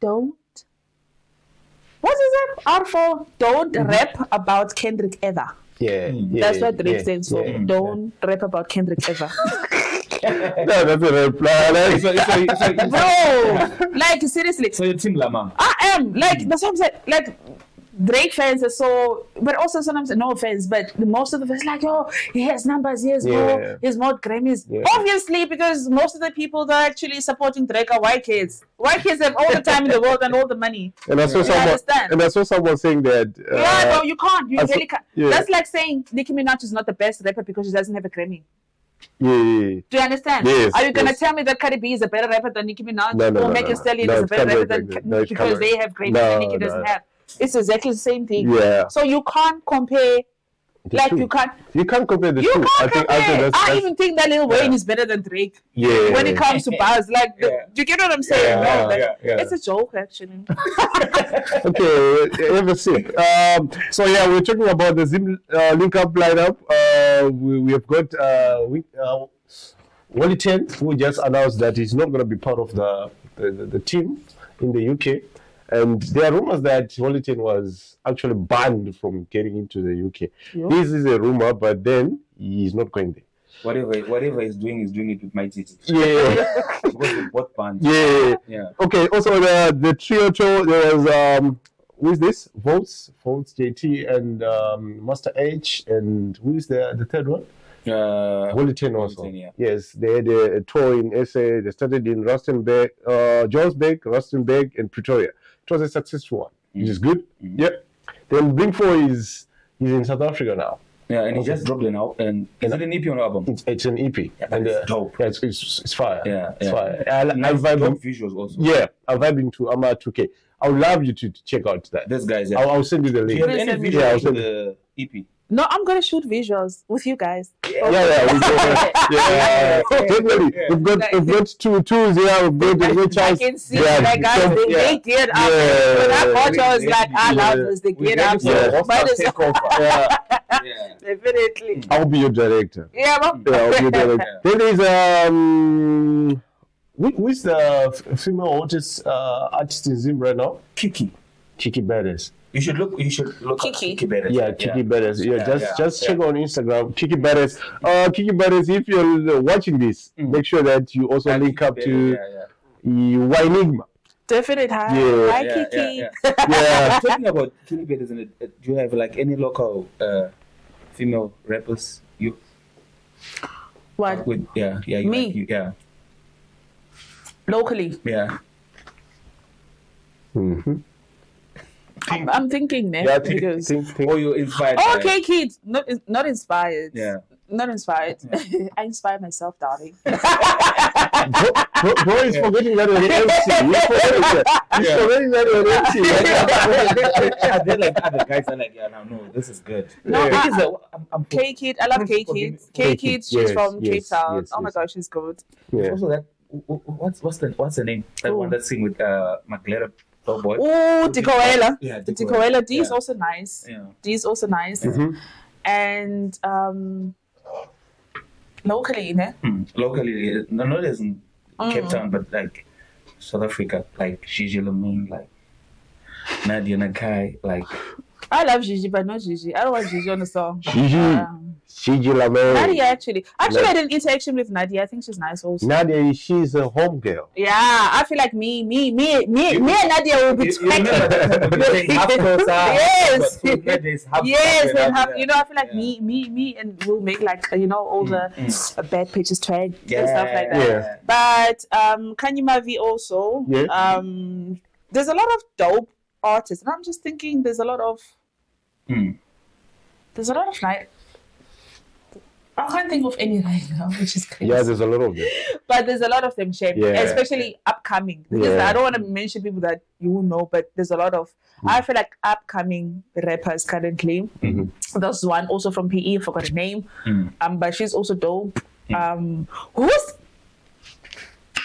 Don't. What is it? R for don't rap about Kendrick ever. That's what Drake stands for. Don't rap about Kendrick ever. No, that's a reply. Bro, like seriously. So you're Team Lama? I am. Like, that's what I'm saying. Like, Drake fans are so, but also sometimes, no offense, but most of the fans like, oh, he has numbers, he has more Grammys. Obviously, because most of the people that are actually supporting Drake are white kids. White kids have all the time in the world and all the money. And I saw someone saying that. No, you can't. You really can't. That's like saying Nicki Minaj is not the best rapper because she doesn't have a Grammy. Do you understand? Are you going to tell me that Cardi B is a better rapper than Nicki Minaj? Or Megan Thee Stallion is a better rapper than because they have Grammys and Nicki doesn't have? It's exactly the same thing. So you can't compare. You can't compare the two. I even think that Lil Wayne is better than Drake. When it comes to bars, do you get what I'm saying? It's a joke, actually. Okay, have a sip. So we're talking about the Zim link up lineup. We have got Wally 10, who just announced that he's not going to be part of the team in the UK. And there are rumors that Wallington was actually banned from getting into the UK. This is a rumor, but then he's not going there. Whatever he's doing it with my tits. What band? Okay. Also, the trio show, there was who is this? Votes JT and Master H, and who is the third one? Wallington also. Yes, they had a tour in SA. They started in Rustenburg, Johannesburg, Rustenburg, and Pretoria. It was a successful one, which is good. Then Blink 4 is in South Africa now. And he just dropped it out. And is it an EP or an album? It's an EP. And it's dope. It's fire. It's fire. I vibe visuals also. I'm vibing to Ama 2K. I would love you to check out that. This guy's. I'll send you the link. Do you have any visuals to the EP? No, I'm gonna shoot visuals with you guys. We go. Definitely. We've got two tools here. We've got chance. I can see like guys, they get up. When I watch, I was like, I love this. They get up. Definitely. I'll be your director. I'll be your director. Then there's who is the female artist in Zim right now? Kiki Badass. You should look Kiki Badass. Kiki Badass. Just check on Instagram, Kiki Badass. Kiki Badass, if you're watching this, make sure that you also link up to Ynigma. Definitely. Yeah. Hi, Kiki. Yeah. Talking about Kilibet, isn't it? Do you have like any local female rappers? You? What? With, yeah. You Me? Like, yeah. Locally. Yeah. Mm-hmm. I'm thinking, ne? Yeah, because think. Or you're inspired? okay, kids, not inspired. Yeah. Not inspired. I inspire myself, darling. Bro is forgetting that you're an MC. You're forgetting that you're an MC. Are there like other guys that are like, yeah, no, this is good. No, I'm K-Kid. I love K-Kid. K-Kid, she's from Cape Town. Yes, oh my gosh, she's good. Yeah. Also that, what's the name? That one that sing with Maglera. Oh boy. Oh, Dikoela. Yeah, Dikoela. D is also nice. Yeah. D is also nice. Mm-hmm. And locally, ne? Locally, not as in Cape Town, but like South Africa, like Gigi Lamine, like Nadia Nakai, like. I love Gigi, but not Gigi. I don't want Gigi on the song. Gigi Lamel. Nadia, actually, I had an interaction with Nadia. I think she's nice also. Nadia, she's a home girl. Yeah, I feel like me and Nadia will be talking. Yes, yes, you know, I feel like me, and we'll make like all the bad pictures tag and stuff like that. Yeah. But Kanyimavi also. Yeah. There's a lot of dope artists, and I'm just thinking there's a lot of like. I can't think of any right now, which is crazy. Yeah, there's a lot of them. But there's a lot of them, Shem, especially upcoming. Because Yeah. I don't want to mention people that you will know, but there's a lot of, I feel like upcoming rappers currently. There's one also from PE, forgot her name. But she's also dope.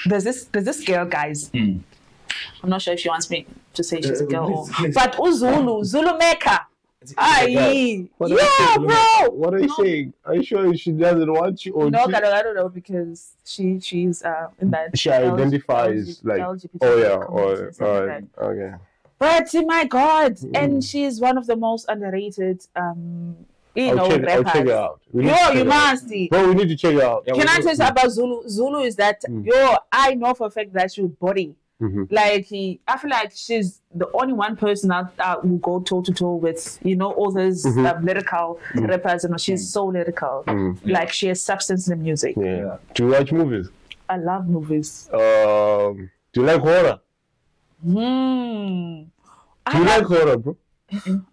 There's this girl, guys. I'm not sure if she wants me to say she's a girl. But Zulu Maker. What are you saying? Are you sure she doesn't want you? Or no, I don't know, because she's in that. She identifies like LGBT okay. But my God, and she's one of the most underrated rappers. I'll check it out. You must. Bro, we need to check it out. Can I tell you about Zulu? Zulu is that I know for a fact that she'll body. Like I feel like she's the only one person that will go toe to toe with all those lyrical rappers, and she's so lyrical. Like she has substance in the music. Yeah. Do you watch movies? I love movies. Do you like horror? Do you like horror, bro?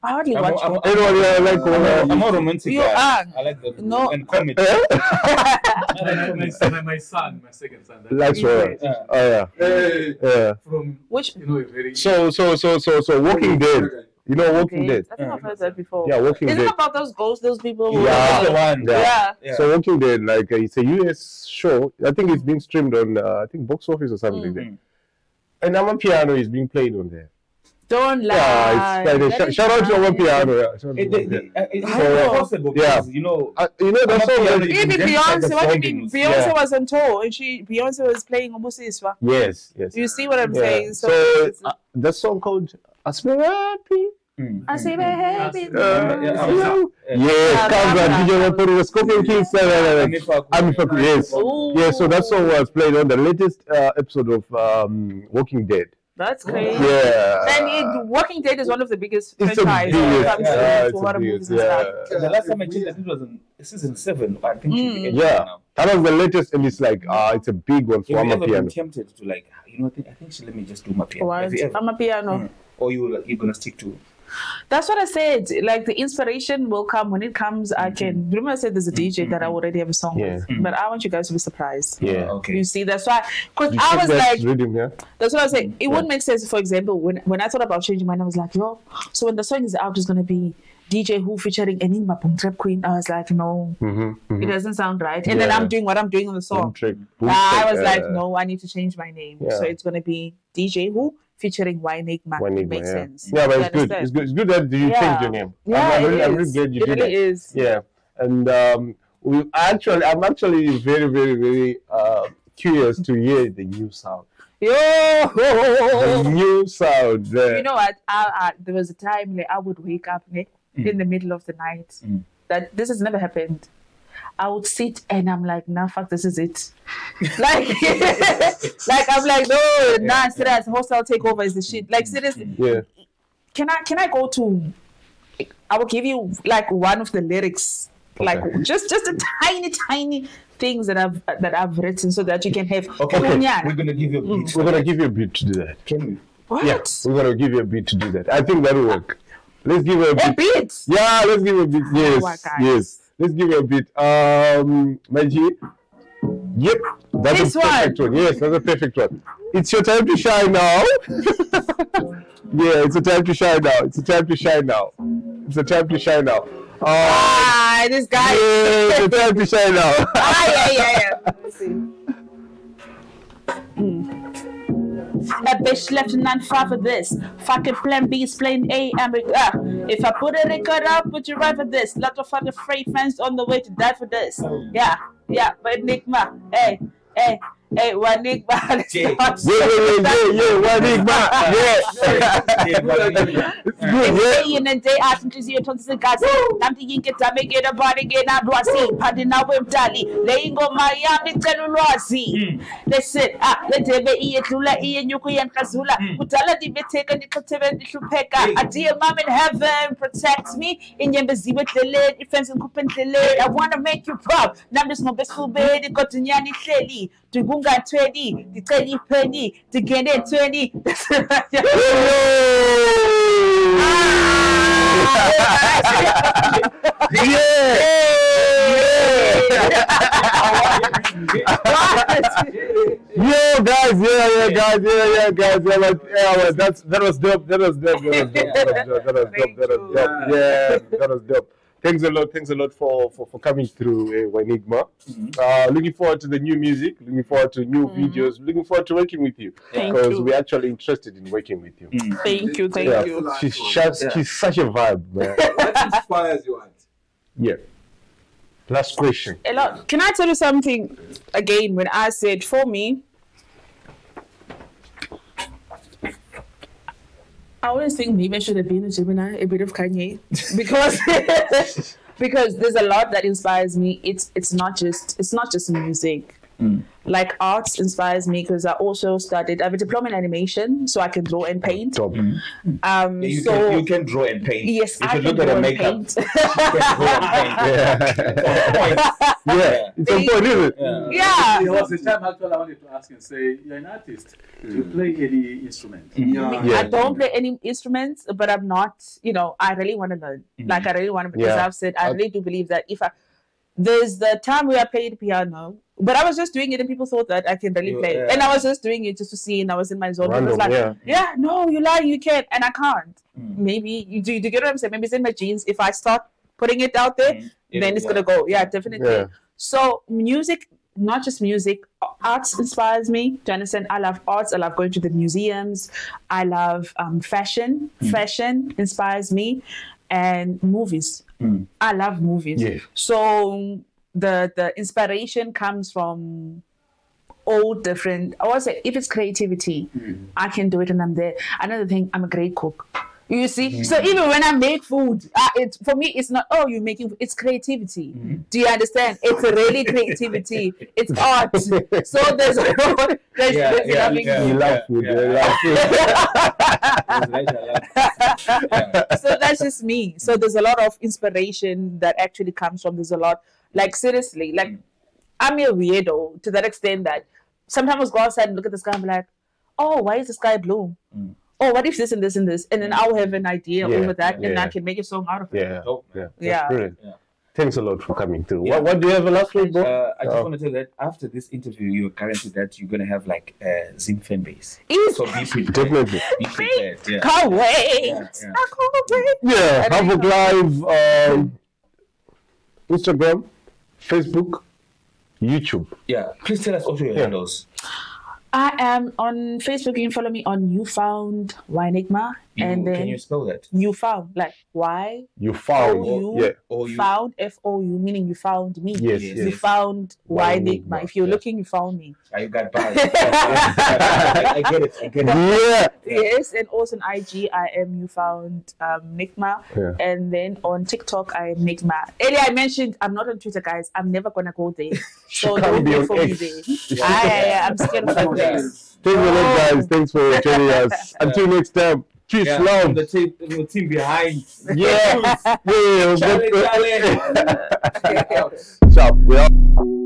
I hardly watch. Like horror. I'm more romantic. You are. I like the and comedy. My son, my second son. Likes horror. Yeah. From which very. So Walking Dead. You know Walking Dead? I think I've heard that before. Yeah, Walking Dead. Is it about those ghosts, those people? Who the one. Yeah. So Walking Dead, like it's a US show. I think it's being streamed on I think Box Office or something like that. And Amapiano is being played on there. Don't lie. Yeah, it's like shout out to Amapiano. It's possible because that's so even Beyonce. What do you mean? Beyonce was on tour and Beyonce was playing Omusiswa. Yes. You see what I'm saying? So that song called Asmerapi. I say happy. Yes, comes on DJ Rapper with Scorpion Kings. Yes. Yes, so that song was played on the latest episode of Walking Dead. That's crazy. Yeah. And Walking Dead is one of the biggest franchises. The last time I checked, it was in season 7. I think that was the latest, and it's like it's a big one for Amapiano. Amapiano. I'm tempted to like, I think let me just do Amapiano. What? Amapiano. Or you're gonna stick to. That's what I said. Like the inspiration will come when it comes. I can remember I said there's a DJ that I already have a song with, but I want you guys to be surprised. Yeah, okay. You see, that's why. Because I was like, rhythm, that's what I was saying. It wouldn't make sense. For example, when I thought about changing mine, I was like, so when the song is out, it's gonna be DJ Who featuring Ynigma, Boom Trap Queen. I was like, no, it doesn't sound right. And then I'm doing what I'm doing on the song. I was like, no, I need to change my name. So it's gonna be DJ Who featuring Ynigma. It makes sense. Yeah, but it's good. It's good that you changed your name. Yeah, I'm really glad you did it. It is. Yeah, and I'm actually very, very, very curious to hear the new sound. The new sound. You know what? There was a time I would wake up in the middle of the night. That this has never happened. I would sit and I'm like, nah, fuck, this is it. Like, like I'm like, no, nah, serious, hostile takeover is the shit. Like, seriously, can I go to? I will give you like one of the lyrics, like just a tiny things that I've written so that you can have. Okay. We're gonna give you a beat. We're gonna give you a beat to do that. Can we? What? Yeah, we're gonna give you a beat to do that. I think that'll work. Let's give you a beat. A beat? Yeah, let's give you a beat. Yes, yes. Let's give you a beat. Maji. Yep, that's a perfect one. Yes, that's a perfect one. It's your time to shine now. Yeah, it's a time to shine now. It's a time to shine now. It's a time to shine now. This guy. Yeah, it's a time to shine now. Yeah. Let's see. A bitch left none far for this. Fucking plan B, plain A, and if I put a record up, would you ride for this? Lot of fucking freight fans on the way to die for this. Yeah, but Ynigma, hey, one Ynigma. Yeah, one Ynigma. Day in and day out, into your tons of gas. Something you get to make it a body get out. Rossi, Padina Wimtali, laying on Miami, Rossi. Listen, let them eat Lula, Ian, Yuki, and Kazula. Utala, the take and the Cotevan, the Shupeka. A dear mom in heaven protects me in Yembazi with the lid, defense and Kupin the lid. I want to make you proud. Now there's no best food bed, it got to Yanni Shelly. To Gunga 20, the 20 penny, to get it 20. Yo, guys, that was dope. That was dope. Thanks a lot for coming through, Ynigma. Looking forward to the new music, looking forward to new videos, looking forward to working with you. Because we're actually interested in working with you. Thank you. She's such a vibe, man. What inspires you, Aunt? Yeah. Last question. A lot. Can I tell you something again? When I said for me, I always think maybe I should have been a Gemini, a bit of Kanye, because there's a lot that inspires me. It's not just music. Like arts inspires me because I also studied. I have a diploma in animation, so I can draw and paint. You can draw and paint. Yes, you I can look draw at her and makeup. paint. It's important, isn't it? Yeah. There was a time actually I wanted to ask and say, you're an artist. Do you play any instrument? I don't play any instruments, but I'm not. I really want to learn. Like I really want to, because I've said I really do believe that there's the time where I played piano. But I was just doing it and people thought that I can really play. And I was just doing it just to see, and I was in my zone. Random, it was like, no, you're lying, you can't. And I can't. Maybe, do you get what I'm saying? Maybe it's in my genes. If I start putting it out there, then it's going to go. Yeah, definitely. Yeah. So music, not just music, arts inspires me. To understand, I love arts. I love going to the museums. I love fashion. Fashion inspires me. And movies. I love movies. Yeah. So the inspiration comes from all different. I would say if it's creativity, I can do it and I'm there. Another thing, I'm a great cook. You see, so even when I make food, for me it's not you're making food, it's creativity. Do you understand? It's really creativity. It's art. So there's You love food. So that's just me. So there's a lot of inspiration that actually comes from. There's a lot, like seriously, like I'm a weirdo to that extent that sometimes I'll go outside and look at the sky and be like, oh, why is the sky blue? Oh, what if this and this and this? And then I'll have an idea over that, and I can make a song out of it. Yeah. Brilliant. Thanks a lot for coming through. What do you have a last word, bro? I just want to tell that after this interview, you're guaranteed that you're going to have like a Zim fan base. So be prepared. Definitely. Be prepared. Yeah. Can't wait. I can't wait. Yeah, HavokLive, Instagram, Facebook, YouTube. Yeah. Please tell us also your handles. I am on Facebook. You can follow me on You Found Ynigma, And then can you spell that? You found, like why? You found. You found FOU, meaning you found me. Yes. You found Ynigma. If you're looking, you found me. You got by. I get it. Yeah. Yes, and also on IG, you found Ynigma. Yeah. And then on TikTok, I am Ynigma. Earlier I mentioned I'm not on Twitter, guys. I'm never gonna go there. So don't look for me there. I'm scared of that place. Thanks a lot, guys. Thanks for joining us. Until next time. Peace, love. The team behind. Yeah. Charlie. Ciao. We are.